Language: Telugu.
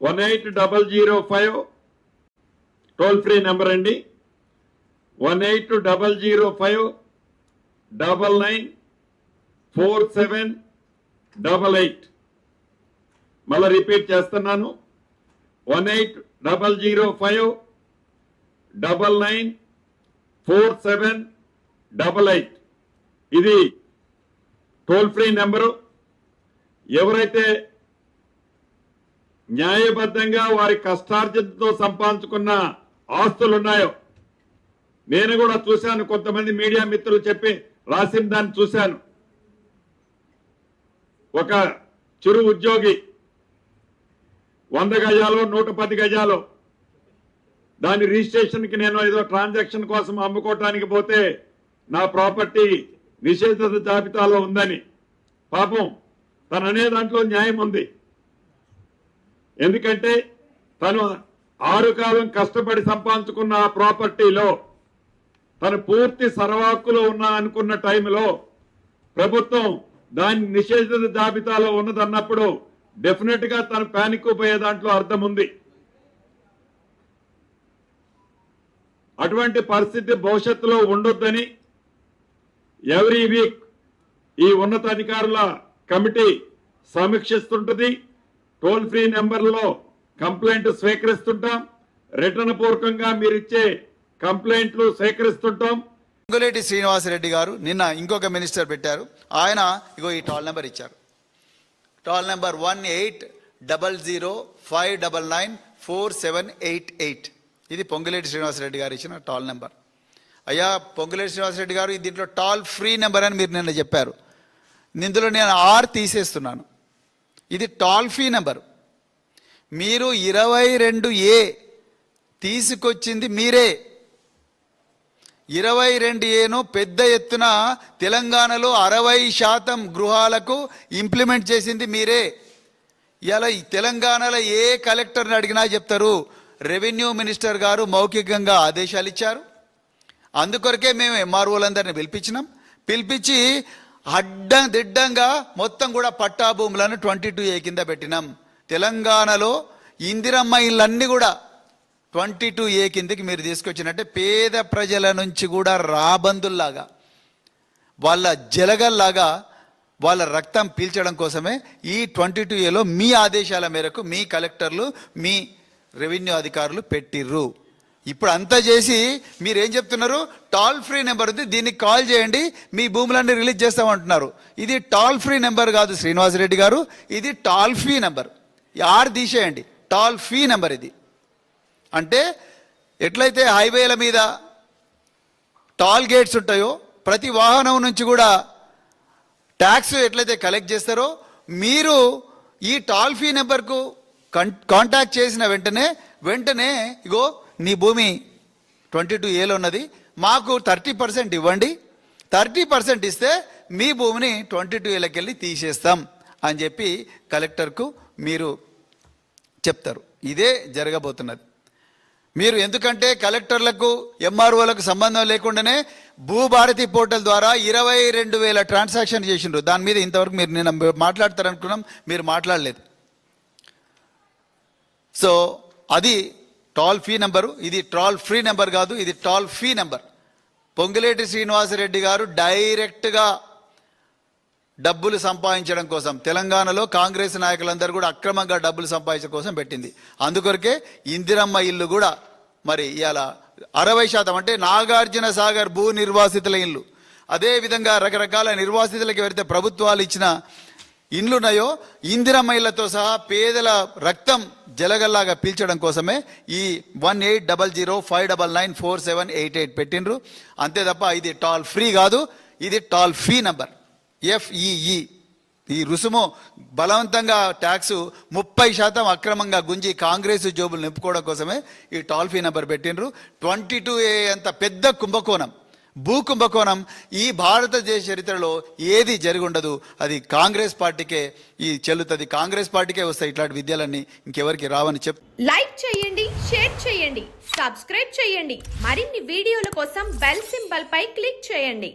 1800 టోల్ ఫ్రీ నెంబర్ అండి. 1800 994788. మళ్ళీ రిపీట్ చేస్తున్నాను, 1800 994788. ఇది టోల్ ఫ్రీ నెంబరు. ఎవరైతే న్యాయబద్ధంగా వారి కష్టార్జితంతో సంపాదించుకున్న ఆస్తులున్నాయో, నేను కూడా చూశాను, కొంతమంది మీడియా మిత్రులు చెప్పి రాసిన దాన్ని చూశాను. ఒక చిరు ఉద్యోగి 100 గజాలు 110 గజాలు దాని రిజిస్ట్రేషన్కి నేను ఏదో ట్రాన్సాక్షన్ కోసం అమ్ముకోవటానికి పోతే నా ప్రాపర్టీ నిషేధిత జాబితాలో ఉందని. పాపం తను అనే దాంట్లో న్యాయం ఉంది. ఎందుకంటే తను 6 కాలం కష్టపడి సంపాదించుకున్న ఆ ప్రాపర్టీలో తను పూర్తి సర్వాక్కులో ఉన్నా అనుకున్న టైంలో ప్రభుత్వం దాని నిషేధిత జాబితాలో ఉన్నదన్నప్పుడు డెఫినెట్ గా తను ప్యానిక్ పోయే దాంట్లో అర్థం ఉంది. అటువంటి పరిస్థితి భవిష్యత్తులో ఉండొద్దని ఎవ్రీ వీక్ ఈ ఉన్నతాధికారుల కమిటీ సమీక్షిస్తుంటుంది. టోల్ ఫ్రీ నెంబర్లో కంప్లైంట్ స్వీకరిస్తుంటాం. రిటర్న్ పూర్వకంగా మీరిచ్చే కంప్లైంట్లు స్వీకరిస్తుంటాం. పొంగులేటి శ్రీనివాసరెడ్డి గారు నిన్న ఇంకొక మినిస్టర్ పెట్టారు. ఆయన ఇగో ఈ టాల్ నెంబర్ ఇచ్చారు. Tall number 180059994788. ఇది పొంగులేటి శ్రీనివాసరెడ్డి గారు ఇచ్చిన టాల్ నెంబర్. అయ్యా పొంగులేటి శ్రీనివాసరెడ్డి గారు, దీంట్లో టాల్ ఫ్రీ నెంబర్ అని మీరు నిన్న చెప్పారు. ఇందులో నేను ఆర్ తీసేస్తున్నాను. ఇది టాల్ ఫ్రీ నెంబర్. మీరు 22A తీసుకొచ్చింది మీరే. 22Aను పెద్ద ఎత్తున తెలంగాణలో 60% గృహాలకు ఇంప్లిమెంట్ చేసింది మీరే. ఇలా తెలంగాణలో ఏ కలెక్టర్ని అడిగినా చెప్తారు, రెవెన్యూ మినిస్టర్ గారు మౌఖికంగా ఆదేశాలు ఇచ్చారు. అందుకొరకే మేము ఎంఆర్ఓలందరినీ పిలిపించి దిడ్డంగా మొత్తం కూడా పట్టా భూములను 22A కింద పెట్టినాం. తెలంగాణలో ఇందిరమ్మ ఇళ్ళన్నీ కూడా 22A కిందకి మీరు తీసుకొచ్చినట్టే పేద ప్రజల నుంచి కూడా రాబందుల్లాగా, వాళ్ళ జలగల్లాగా వాళ్ళ రక్తం పీల్చడం కోసమే ఈ 22Aలో మీ ఆదేశాల మేరకు మీ కలెక్టర్లు, మీ రెవెన్యూ అధికారులు పెట్టిర్రు. ఇప్పుడు అంతా చేసి మీరేం చెప్తున్నారు, టాల్ ఫ్రీ నెంబర్ ఉంది, దీన్ని కాల్ చేయండి, మీ భూములన్నీ రిలీజ్ చేస్తామంటున్నారు. ఇది టాల్ ఫ్రీ నెంబర్ కాదు శ్రీనివాసరెడ్డి గారు, ఇది టాల్ ఫ్రీ నెంబర్. ఆర్ తీసేయండి, టాల్ ఫ్రీ నెంబర్ ఇది. అంటే ఎట్లయితే హైవేల మీద టాల్ గేట్స్ ఉంటాయో, ప్రతి వాహనం నుంచి కూడా ట్యాక్స్ ఎట్లయితే కలెక్ట్ చేస్తారో, మీరు ఈ టాల్ ఫ్రీ నెంబర్కు కాంటాక్ట్ చేసిన వెంటనే ఇగో నీ భూమి 22Aలో ఉన్నది, మాకు 30% ఇవ్వండి, 30% ఇస్తే మీ భూమిని 22Aలోకి వెళ్ళి తీసేస్తాం అని చెప్పి కలెక్టర్కు మీరు చెప్తారు. ఇదే జరగబోతున్నది. మీరు ఎందుకంటే కలెక్టర్లకు ఎంఆర్ఓలకు సంబంధం లేకుండానే భూభారతి పోర్టల్ ద్వారా 22,000 ట్రాన్సాక్షన్ చేసిండ్రు. దాని మీద ఇంతవరకు మీరు నేను మాట్లాడతారనుకున్నాం, మీరు మాట్లాడలేదు. సో అది టాల్ ఫ్రీ నెంబరు. ఇది టాల్ ఫ్రీ నెంబర్ కాదు, ఇది toll free number. Ponguleti Srinivasa Reddy గారు డైరెక్ట్గా డబ్బులు సంపాదించడం కోసం, తెలంగాణలో కాంగ్రెస్ నాయకులందరూ కూడా అక్రమంగా డబ్బులు సంపాదించడం కోసం పెట్టింది. అందుకొరకే ఇందిరమ్మ ఇల్లు కూడా మరి ఇవాళ 60% అంటే నాగార్జున సాగర్ భూ నిర్వాసితుల ఇల్లు, అదేవిధంగా రకరకాల నిర్వాసితులకు ఎవరైతే ప్రభుత్వాలు ఇచ్చిన ఇండ్లున్నాయో ఇందిరమ్మ ఇళ్లతో సహా పేదల రక్తం జలగల్లాగా పీల్చడం కోసమే ఈ 180059994788 పెట్టిండ్రు. అంతే తప్ప ఇది టాల్ ఫ్రీ కాదు, ఇది టాల్ ఫ్రీ నంబర్. FEE. ఈ రుసుము బలవంతంగా ట్యాక్స్ 30% అక్రమంగా గుంజి కాంగ్రెస్ జోబులు నింపుకోవడం కోసమే ఈ టాల్ ఫ్రీ నెంబర్ పెట్టిండ్రు. 22A అంత పెద్ద కుంభకోణం, భూ కుంభకోణం ఈ భారతదేశ చరిత్రలో ఏది జరిగి ఉండదు. అది కాంగ్రెస్ పార్టీకే ఈ చెల్లుతుంది, కాంగ్రెస్ పార్టీకే వస్తాయి ఇట్లాంటి విద్యలన్నీ, ఇంకెవరికి రావని చెప్పు. లైక్ చేయండి, షేర్ చేయండి, సబ్స్క్రైబ్ చేయండి. మరిన్ని వీడియోల కోసం బెల్ సింబల్ పై క్లిక్ చేయండి.